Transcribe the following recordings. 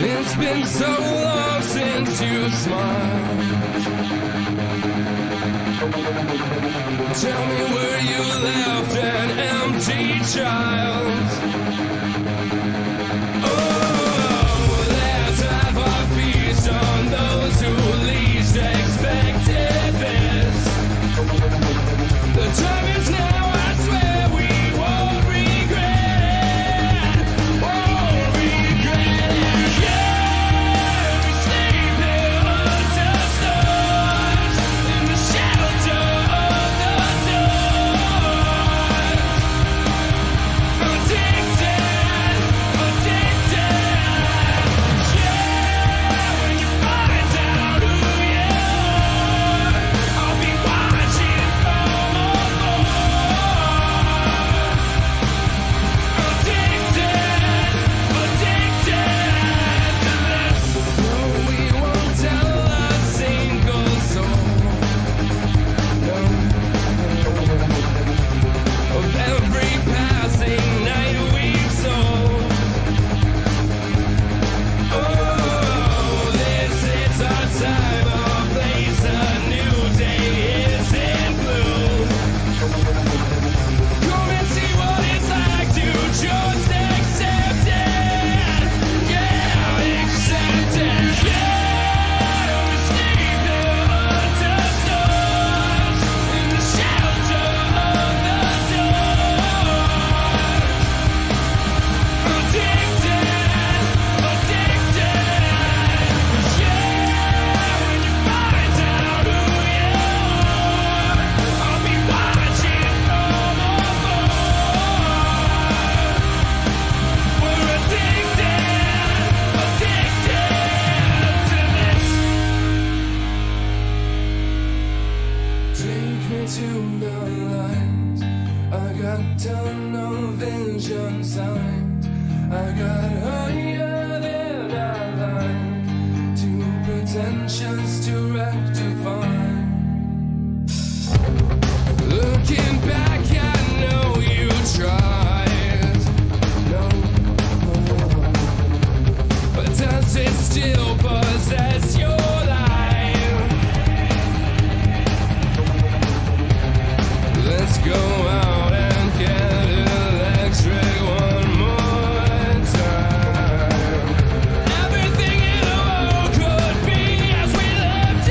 It's been so long since you smiled. Tell me where you left an empty child. Oh, let's have a feast on those who least expected this. The time is now, I swear we won't regret it. Won't regret it. To the light, I got tunnel vision sight. I got higher than I like, too pretentious to rectify. Looking back, I know you tried. No, but does it still possess your life? Let's go out and get electric one more time. Everything in the world could be as we left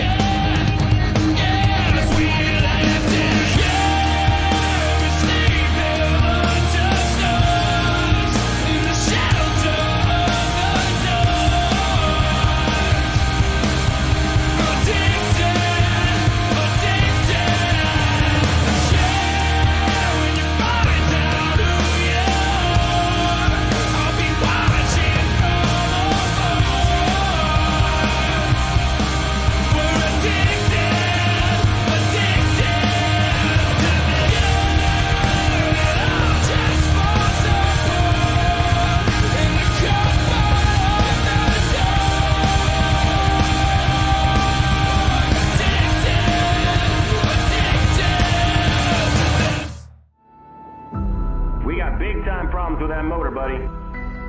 Big time problems with that motor, buddy.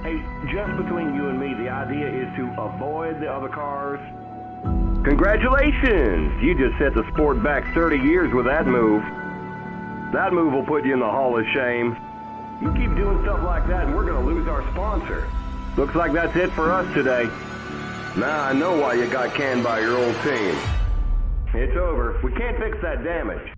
Hey, just between you and me, the idea is to avoid the other cars. Congratulations! You just set the sport back 30 years with that move. That move will put you in the Hall of Shame. You keep doing stuff like that and we're going to lose our sponsor. Looks like that's it for us today. Now I know why you got canned by your old team. It's over. We can't fix that damage.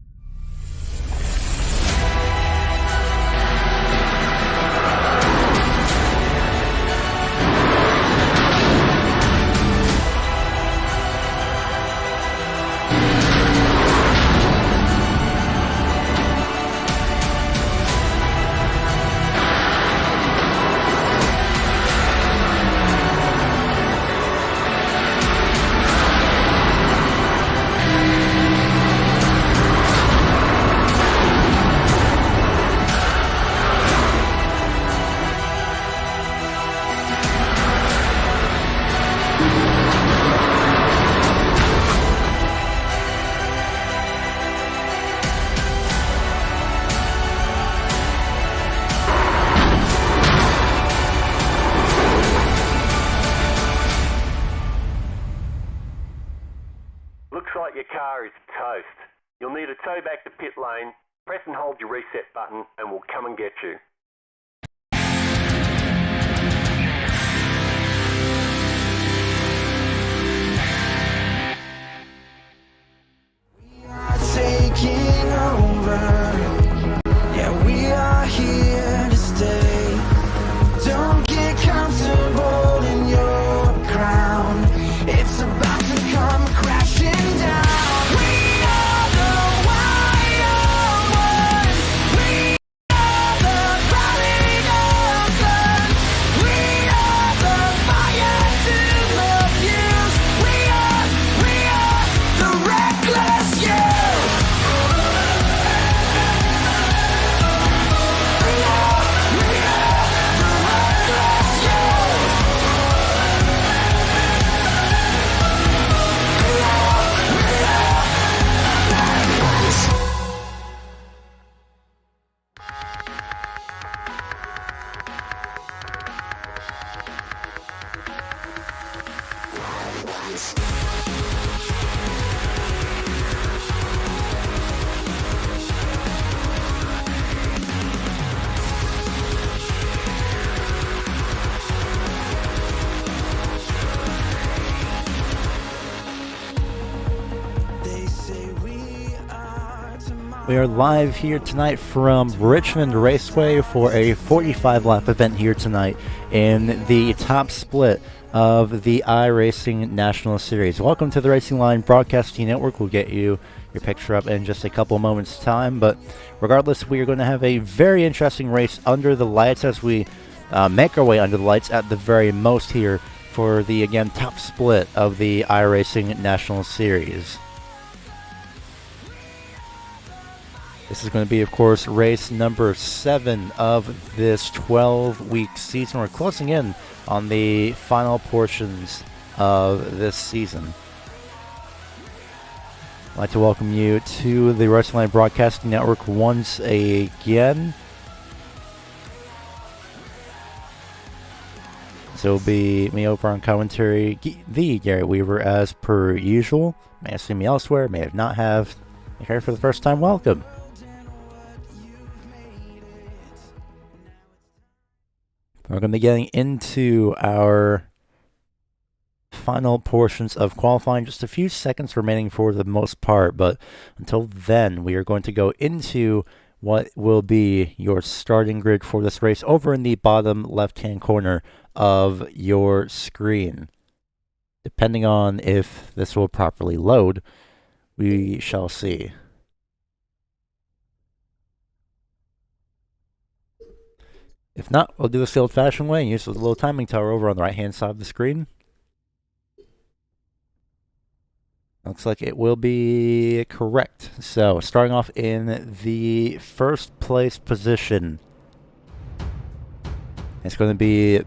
Looks like your car is toast. You'll need a tow back to pit lane. Press and hold your reset button and we'll come and get you. We are taking over. Yeah, we are here to stay. Don't get comfortable in your crown. It's about to come crashing down. We are the wild ones. We are the rallying of guns. We are the fire to the fuse. We are the reckless you. We are the reckless you. They say we are tomorrow. We are live here tonight from Richmond Raceway for a 45-lap event here tonight in the top split of the iRacing National Series. Welcome to the Racing Line Broadcasting Network. We'll get you your picture up in just a couple moments' time, but regardless, we are going to have a very interesting race under the lights as we make our way under the lights at the very most here for the, again, top split of the iRacing National Series. This is going to be, of course, race number 7 of this 12-week season. We're closing in on the final portions of this season. I'd like to welcome you to the Racing Line Broadcasting Network once again. So it'll be me over on commentary, the Gary Weaver, as per usual. May have seen me elsewhere, may have not have. If you're here for the first time, welcome. We're going to be getting into our final portions of qualifying. Just a few seconds remaining for the most part, but until then, we are going to go into what will be your starting grid for this race over in the bottom left-hand corner of your screen. Depending on if this will properly load, we shall see. If not, we'll do this the old-fashioned way and use the little timing tower over on the right-hand side of the screen. Looks like it will be correct. So, starting off in the first place position, it's going to be...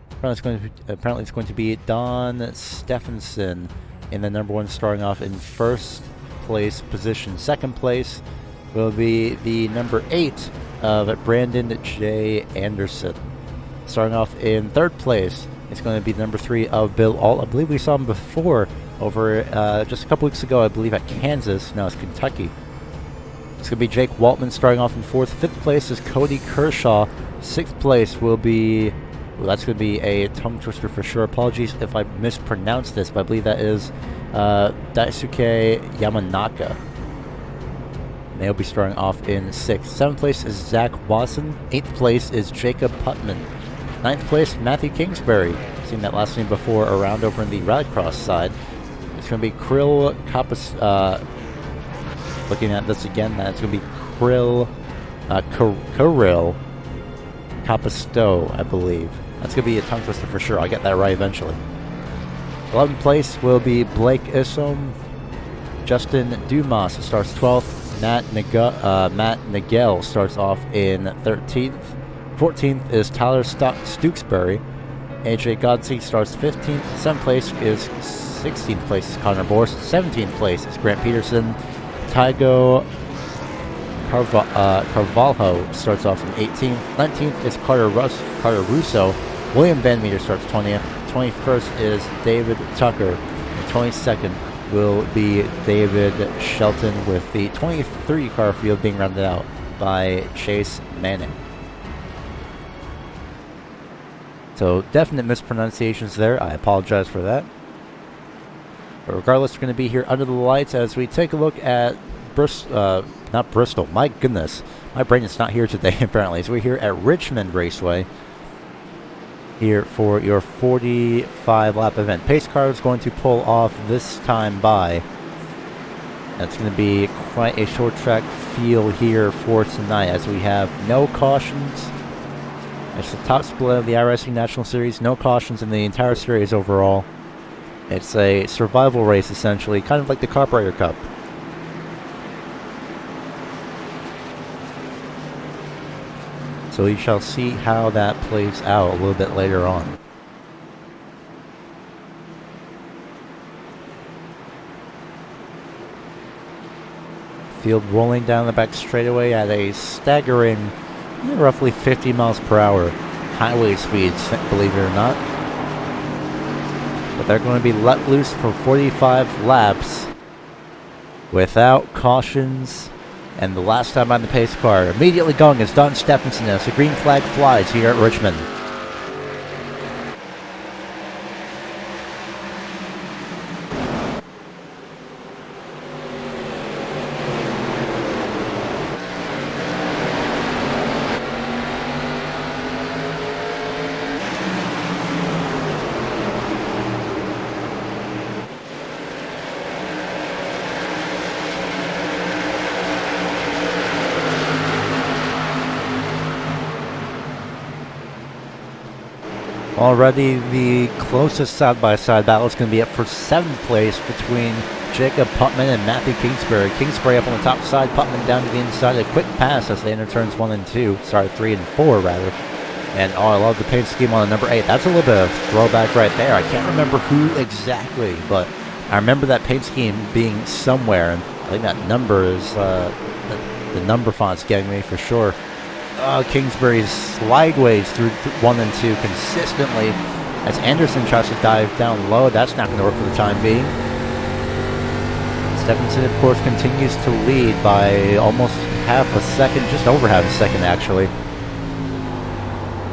Apparently it's going to be Don Stephenson in the number 1, starting off in first place position. Second place, will be the number 8 of Brandon J. Anderson. Starting off in 3rd place, it's going to be number 3 of Bill Alt. I believe we saw him before over just a couple weeks ago, I believe at Kansas. No, it's Kentucky. It's going to be Jake Waltman starting off in 4th. 5th place is Cody Kershaw. 6th place will be... Well, that's going to be a tongue twister for sure. Apologies if I mispronounced this, but I believe that is Daisuke Yamanaka. And they'll be starting off in 6th. 7th place is Zach Watson. 8th place is Jacob Putman. 9th place, Matthew Kingsbury. Seen that last name before around over in the rallycross side. It's going to be Krill Kapas. Looking at this again, that's going to be Kirill Capisto, I believe. That's going to be a tongue twister for sure. I'll get that right eventually. 11th place will be Blake Isom. Justin Dumas starts 12th. Matt Nagel starts off in 13th. 14th is Tyler Stooksbury. AJ Godsey starts 15th. 7th place is 16th place is Connor Borst. 17th place is Grant Peterson. Tygo Carvalho starts off in 18th. 19th is Carter Russo. William Van Meter starts 20th. 21st is David Tucker. And 22nd will be David Shelton, with the 23 car field being rounded out by Chase Manning. So definite mispronunciations there. I apologize for that. But regardless, we're going to be here under the lights as we take a look at not Bristol. My goodness, my brain is not here today apparently. So we're here at Richmond Raceway here for your 45-lap event. Pace car is going to pull off this time by. That's going to be quite a short track feel here for tonight as we have no cautions. It's the top split of the iRacing National Series. No cautions in the entire series overall. It's a survival race essentially, kind of like the Carburetor Cup. So we shall see how that plays out a little bit later on. Field rolling down the back straightaway at a staggering roughly 50 miles per hour highway speeds, believe it or not. But they're going to be let loose for 45 laps without cautions. And the last time on the pace car, immediately going is Don Stephenson as the green flag flies here at Richmond. Already the closest side-by-side battle is going to be up for 7th place between Jacob Putman and Matthew Kingsbury. Kingsbury up on the top side, Putman down to the inside. A quick pass as they enter turns 3 and 4 rather. And oh, I love the paint scheme on the number 8. That's a little bit of throwback right there. I can't remember who exactly, but I remember that paint scheme being somewhere. And I think that number is the number font's getting me for sure. Kingsbury's slideways through 1 and 2 consistently as Anderson tries to dive down low. That's not going to work for the time being. Stephenson, of course, continues to lead by almost half a second, just over half a second, actually.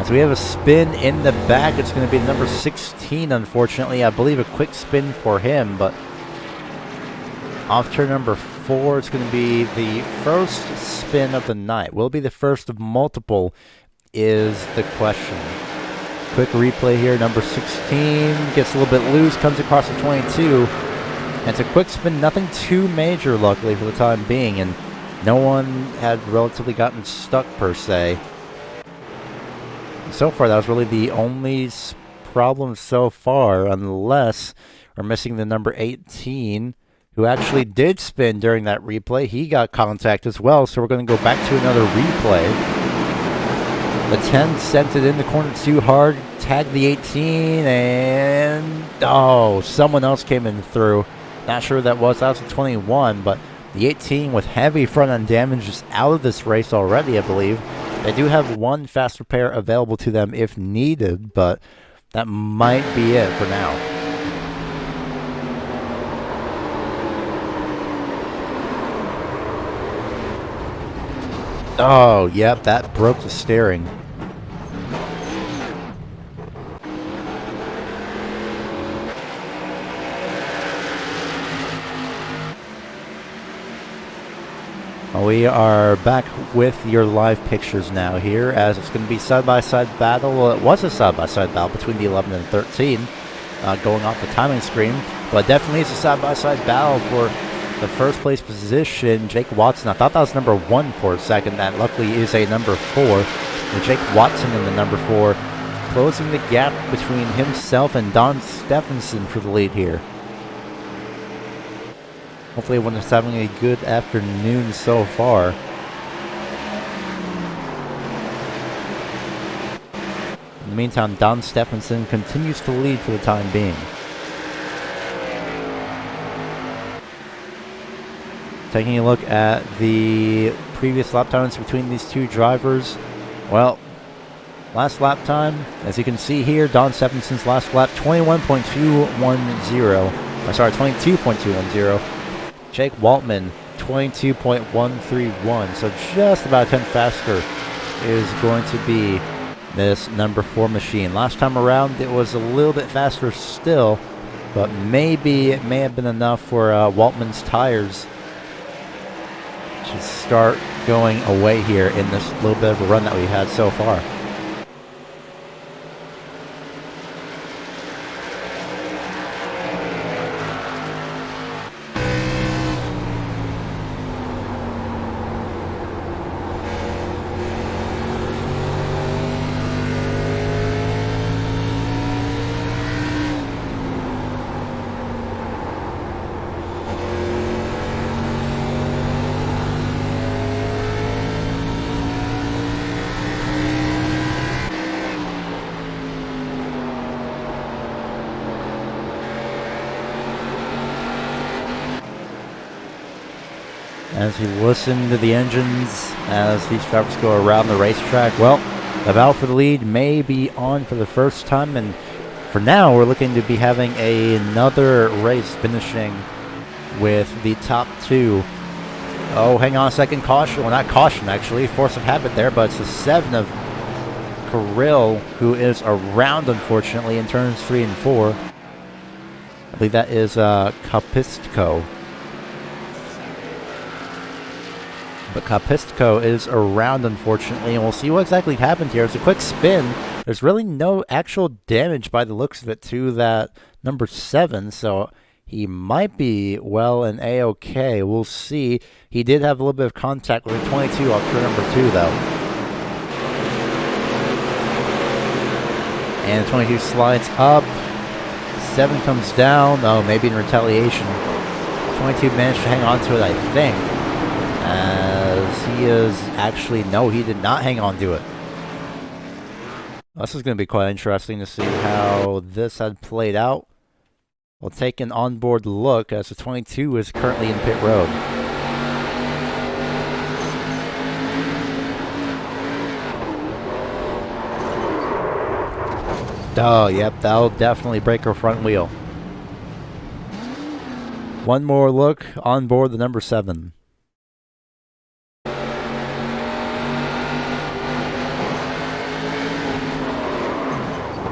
As we have a spin in the back, it's going to be number 16, unfortunately. I believe a quick spin for him, but off turn number 4, it's going to be the first spin of the night. Will it be the first of multiple is the question. Quick replay here. Number 16 gets a little bit loose, comes across the 22. And it's a quick spin, nothing too major, luckily, for the time being. And no one had relatively gotten stuck, per se. So far, that was really the only problem so far, unless we're missing the number 18, who actually did spin during that replay. He got contact as well, so we're going to go back to another replay. The 10 sent it in the corner too hard, tagged the 18, and oh, someone else came in through. Not sure who that was. That was the 21, but The 18 with heavy front end damage is out of this race already, I believe. They do have one fast repair available to them if needed, but that might be it for now. Oh, yep, that broke the steering. We are back with your live pictures now here, as it's going to be side-by-side battle. Well, it was a side-by-side battle between the 11 and 13, going off the timing screen. But definitely it's a side-by-side battle for the first place position. Jake Watson, I thought that was number 1 for a second. That luckily is a number 4. And Jake Watson in the number 4, closing the gap between himself and Don Stephenson for the lead here. Hopefully everyone's having a good afternoon so far. In the meantime, Don Stephenson continues to lead for the time being. Taking a look at the previous lap times between these two drivers. Well, last lap time, as you can see here, Don Stephenson's last lap, 22.210. Jake Waltman, 22.131. So just about 10 faster is going to be this number 4 machine. Last time around, it was a little bit faster still, but maybe it may have been enough for Waltman's tires to start going away here in this little bit of a run that we've had so far. As you listen to the engines as these drivers go around the racetrack, well, the battle for the lead may be on for the first time, and for now we're looking to be having another race finishing with the top 2. Oh, hang on a second, caution. Well, not caution actually, force of habit there, but it's the 7 of Kirill who is around, unfortunately, in turns 3 and 4. I believe that is Kapistko. But Kapistko is around, unfortunately, and we'll see what exactly happened here. It's a quick spin. There's really no actual damage by the looks of it to that number 7, so he might be well and A-okay. We'll see. He did have a little bit of contact with the 22 off turn number 2, though. And the 22 slides up. 7 comes down. Oh, maybe in retaliation. 22 managed to hang on to it, I think. As he is actually, no, he did not hang on to it. This is going to be quite interesting to see how this had played out. We'll take an onboard look as the 22 is currently in pit road. Oh, yep, that'll definitely break her front wheel. One more look on board the number 7.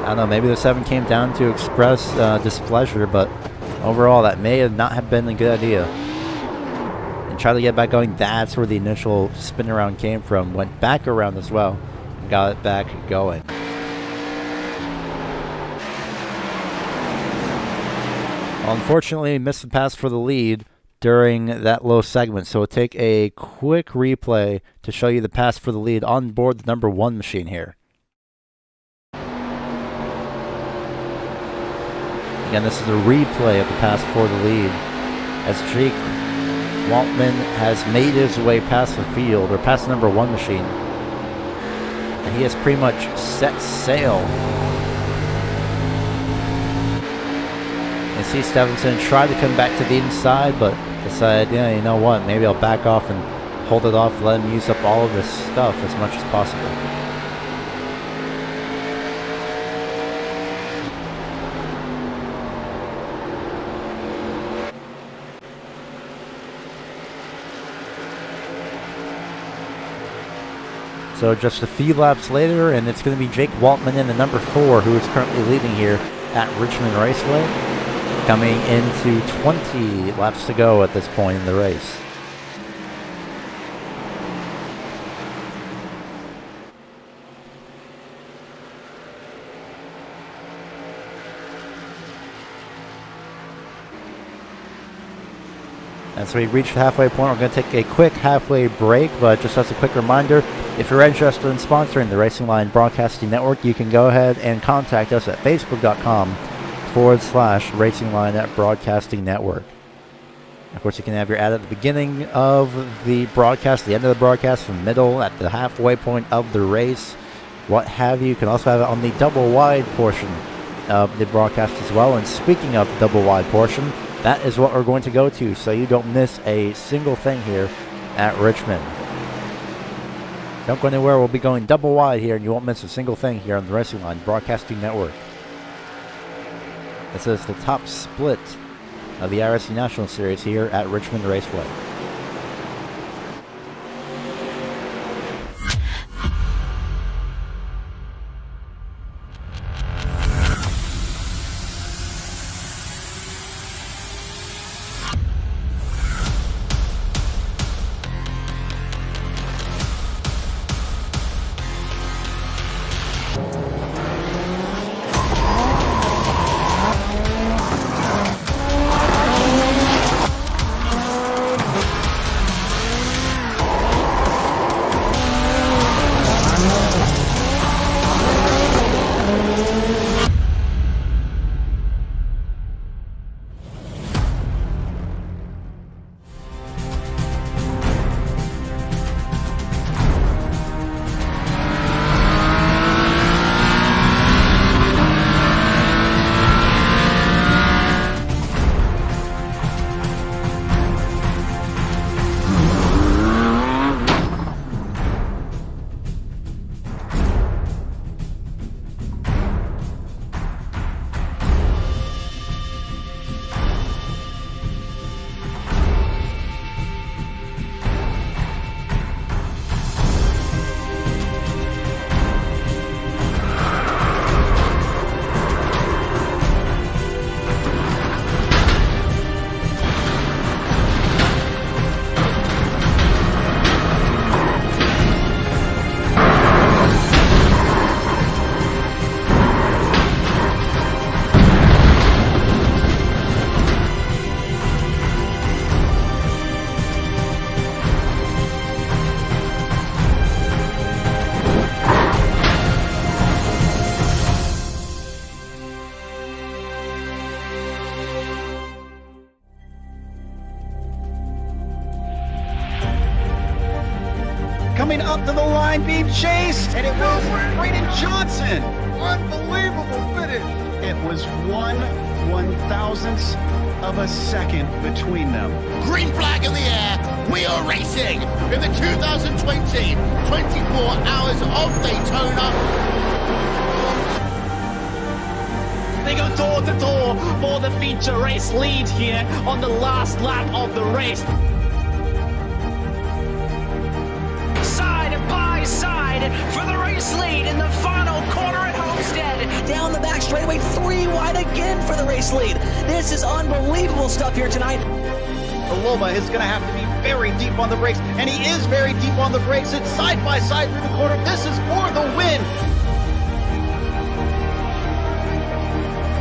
I don't know, maybe the 7 came down to express displeasure, but overall that may not have been a good idea. And try to get back going, that's where the initial spin around came from. Went back around as well, and got it back going. Well, unfortunately, missed the pass for the lead during that low segment, so we'll take a quick replay to show you the pass for the lead on board the number 1 machine here. Again, this is a replay of the pass for the lead as Jake Waltman has made his way past the field, or past the number 1 machine, and he has pretty much set sail. You see Stevenson try to come back to the inside, but decided, yeah, you know what, maybe I'll back off and hold it off, let him use up all of this stuff as much as possible. So just a few laps later, and it's going to be Jake Waltman in the number 4, who is currently leading here at Richmond Raceway, coming into 20 laps to go at this point in the race. And so we reached the halfway point. We're going to take a quick halfway break, but just as a quick reminder, if you're interested in sponsoring the Racing Line Broadcasting Network, you can go ahead and contact us at facebook.com/Racing Line Broadcasting Network. Of course, you can have your ad at the beginning of the broadcast, the end of the broadcast, the middle, at the halfway point of the race, what have you. You can also have it on the double wide portion of the broadcast as well. And speaking of the double wide portion, that is what we're going to go to, so you don't miss a single thing here at Richmond. Don't go anywhere. We'll be going double wide here, and you won't miss a single thing here on the Racing Line Broadcasting Network. This is the top split of the iRacing National Series here at Richmond Raceway. Coming up to the line, being chased, and it was Braden Johnson. Unbelievable finish. It was 1/1000th of a second between them. Green flag in the air. We are racing in the 2020 24 Hours of Daytona. They go door to door for the feature race lead here on the last lap of the race. Side by side for the race lead in the final corner at Homestead. Down the back straightaway, 3 wide again for the race lead. This is unbelievable stuff here tonight. Loma is going to have to be very deep on the brakes, and he is very deep on the brakes. It's side by side through the corner. This is for the win.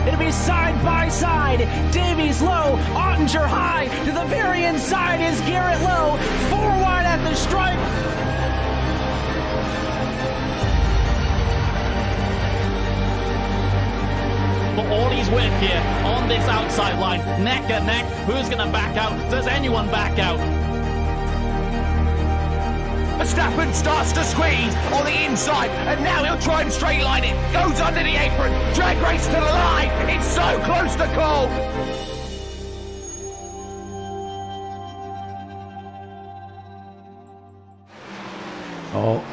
It'll be side by side. Davies low, Ottinger high. To the very inside is Garrett Low. 4 wide at the stripe. For all his work here on this outside line, neck and neck. Who's going to back out? Does anyone back out? Verstappen starts to squeeze on the inside, and now he'll try and straight line it. Goes under the apron. Drag race to the line. It's so close to call. Oh.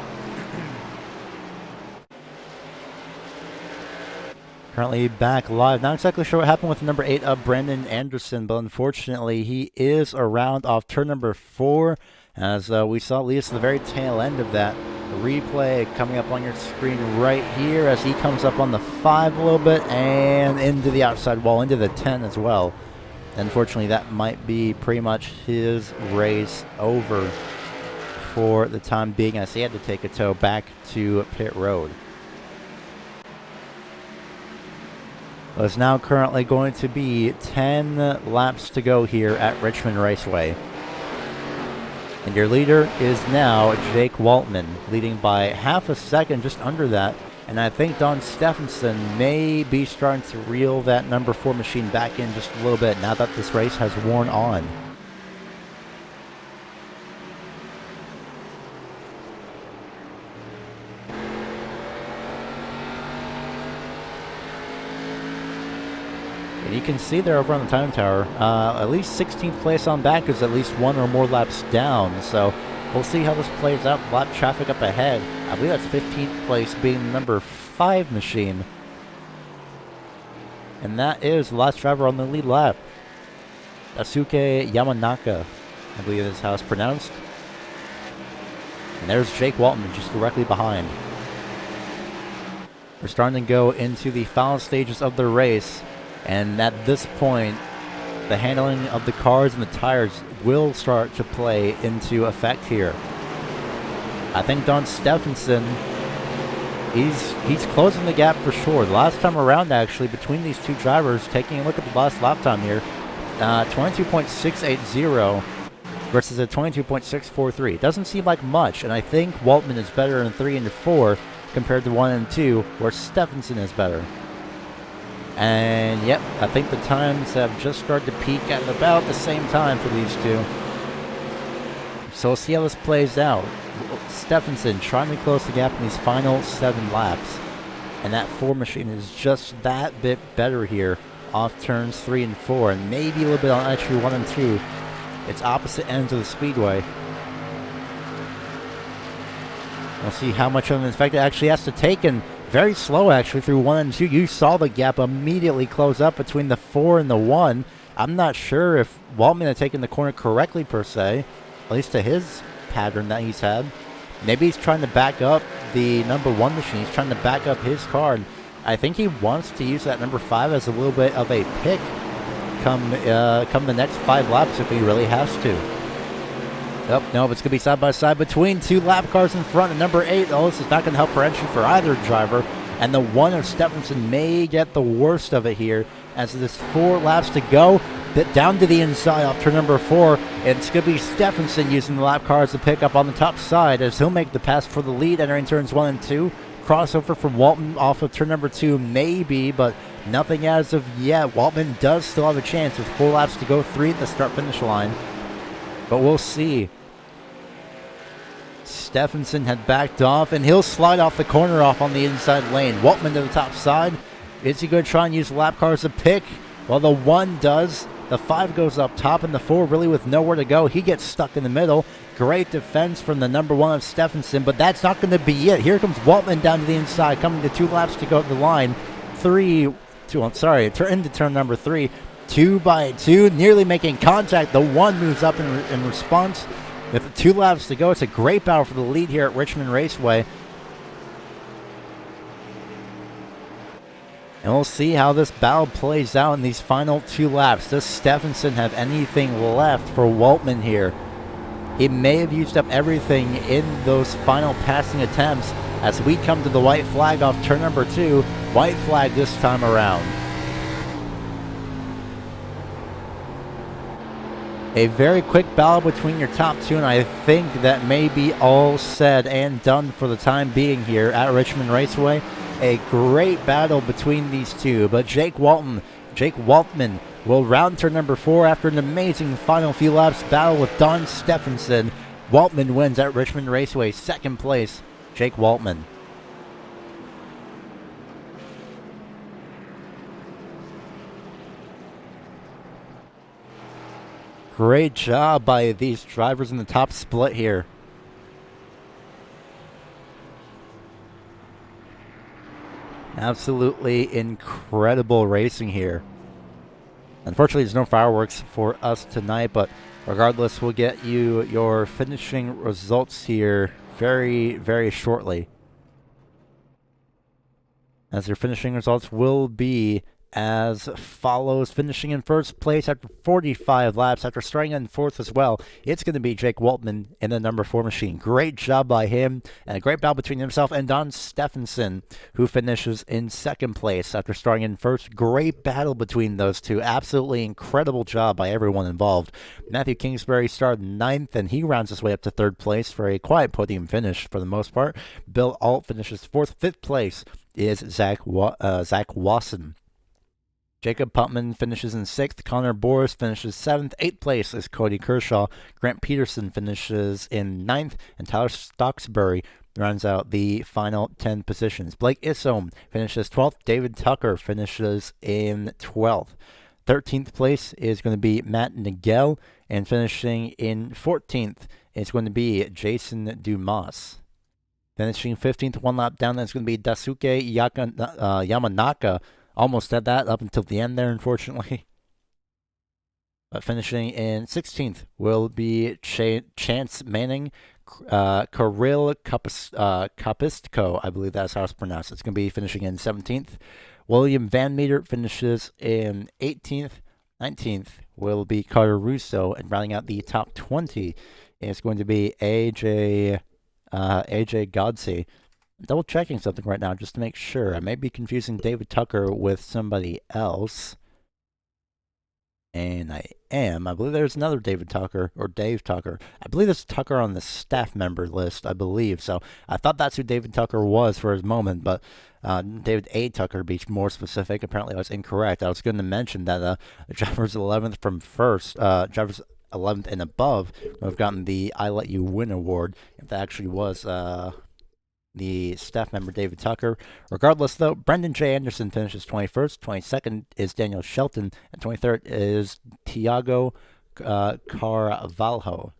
Currently back live. Not exactly sure what happened with number 8 of Brandon Anderson, but unfortunately he is around off turn number 4. As we saw at least the very tail end of that replay coming up on your screen right here as he comes up on the 5 a little bit and into the outside wall, into the 10 as well. Unfortunately, that might be pretty much his race over for the time being as he had to take a tow back to pit road. Well, it's now currently going to be 10 laps to go here at Richmond Raceway. And your leader is now Jake Waltman, leading by half a second, just under that. And I think Don Stephenson may be starting to reel that number 4 machine back in just a little bit now that this race has worn on. And you can see there over on the time tower, at least 16th place on back is at least 1 or more laps down. So we'll see how this plays out. Lap traffic up ahead. I believe that's 15th place being the number 5 machine. And that is the last driver on the lead lap. Asuke Yamanaka, I believe is how it's pronounced. And there's Jake Waltman just directly behind. We're starting to go into the final stages of the race. And at this point, the handling of the cars and the tires will start to play into effect here. I think Don Stephenson, he's closing the gap for sure. The last time around, actually, between these two drivers, taking a look at the last lap time here, 22.680 versus a 22.643. It doesn't seem like much, and I think Waltman is better in 3 and 4 compared to 1 and 2, where Stephenson is better. And yep, I think the times have just started to peak at about the same time for these two. So we'll see how this plays out. Stephenson trying to close the gap in these final 7 laps. And that 4 machine is just that bit better here off turns 3 and 4. And maybe a little bit on entry 1 and 2. It's opposite ends of the speedway. We'll see how much of an effect it actually has to take. And very slow, actually, through 1 and 2. You saw the gap immediately close up between the 4 and the 1. I'm not sure if Waltman had taken the corner correctly, per se, at least to his pattern that he's had. Maybe he's trying to back up the number 1 machine. He's trying to back up his car. And I think he wants to use that number 5 as a little bit of a pick come the next 5 laps if he really has to. Oh, no, it's going to be side by side between 2 lap cars in front. And number 8, oh, this is not going to help for entry for either driver. And the 1 of Stephenson may get the worst of it here as there's 4 laps to go. Down to the inside off turn number 4. And it's going to be Stephenson using the lap cars to pick up on the top side as he'll make the pass for the lead entering turns 1 and 2. Crossover from Waltman off of turn number 2, maybe, but nothing as of yet. Waltman does still have a chance with 4 laps to go, 3 at the start-finish line. But we'll see. Stephenson had backed off, and he'll slide off the corner off on the inside lane. Waltman to the top side. Is he going to try and use lap cars to pick? Well, the 1 does. The 5 goes up top, and the 4 really with nowhere to go. He gets stuck in the middle. Great defense from the number 1 of Stephenson, but that's not going to be it. Here comes Waltman down to the inside, coming to 2 laps to go at the line. Into turn number 3. 2 by 2, nearly making contact. The 1 moves up in response. With 2 laps to go, it's a great battle for the lead here at Richmond Raceway. And we'll see how this battle plays out in these final 2 laps. Does Stephenson have anything left for Waltman here? He may have used up everything in those final passing attempts as we come to the white flag off turn number 2. White flag this time around. A very quick battle between your top 2, and I think that may be all said and done for the time being here at Richmond Raceway. A great battle between these two, but Jake Waltman will round turn number 4 after an amazing final few laps battle with Don Stephenson. Waltman wins at Richmond Raceway, 2nd place, Jake Waltman. Great job by these drivers in the top split here. Absolutely incredible racing here. Unfortunately, there's no fireworks for us tonight, but regardless, we'll get you your finishing results here very, very shortly. As your finishing results will be as follows. Finishing in first place after 45 laps, after starting in fourth as well, it's going to be Jake Waltman in the number 4 machine. Great job by him, and a great battle between himself and Don Stephenson, who finishes in second place after starting in first. Great battle between those two. Absolutely incredible job by everyone involved. Matthew Kingsbury started ninth, and he rounds his way up to third place for a quiet podium finish for the most part. Bill Alt finishes fourth. Fifth place is Zach Wasson. Jacob Putman finishes in 6th. Connor Boris finishes 7th. 8th place is Cody Kershaw. Grant Peterson finishes in 9th. And Tyler Stocksbury rounds out the final 10 positions. Blake Isom finishes 12th. David Tucker finishes in 12th. 13th place is going to be Matt Nagel. And finishing in 14th is going to be Jason Dumas. Finishing 15th, one lap down, that's going to be Daisuke Yamanaka. Almost had that up until the end there, unfortunately. But finishing in 16th will be Chance Manning, Kirill Kapistko, I believe that's how it's pronounced. It's going to be finishing in 17th. William Van Meter finishes in 18th. 19th will be Carter Russo, and rounding out the top 20 is going to be AJ Godsey. Double checking something right now just to make sure. I may be confusing David Tucker with somebody else. And I am. I believe there's another David Tucker, or Dave Tucker. I believe there's Tucker on the staff member list, I believe. So I thought that's who David Tucker was for his moment, but David A. Tucker, to be more specific, apparently I was incorrect. I was going to mention that drivers 11th from first, drivers 11th and above have gotten the I Let You Win award, if that actually was the staff member David Tucker. Regardless, though, Brendan J. Anderson finishes 21st. 22nd is Daniel Shelton, and 23rd is Tiago Carvalho.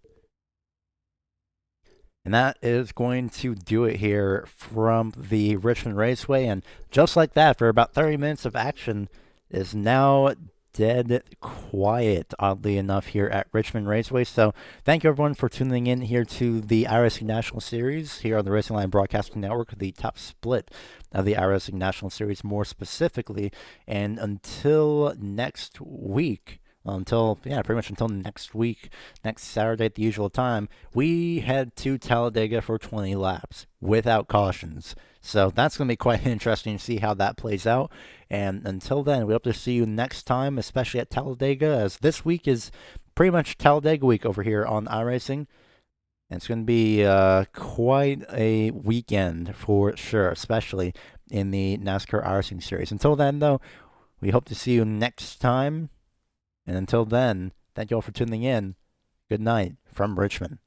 And that is going to do it here from the Richmond Raceway. And just like that, for about 30 minutes of action, is now dead quiet, oddly enough, here at Richmond Raceway. So thank you, everyone, for tuning in here to the iRacing National Series here on the Racing Line Broadcasting Network, the top split of the iRacing National Series more specifically. And until next week, pretty much until next week, next Saturday at the usual time, we head to Talladega for 20 laps without cautions. So that's going to be quite interesting to see how that plays out. And until then, we hope to see you next time, especially at Talladega, as this week is pretty much Talladega week over here on iRacing. And it's going to be quite a weekend for sure, especially in the NASCAR iRacing series. Until then, though, we hope to see you next time. And until then, thank you all for tuning in. Good night from Richmond.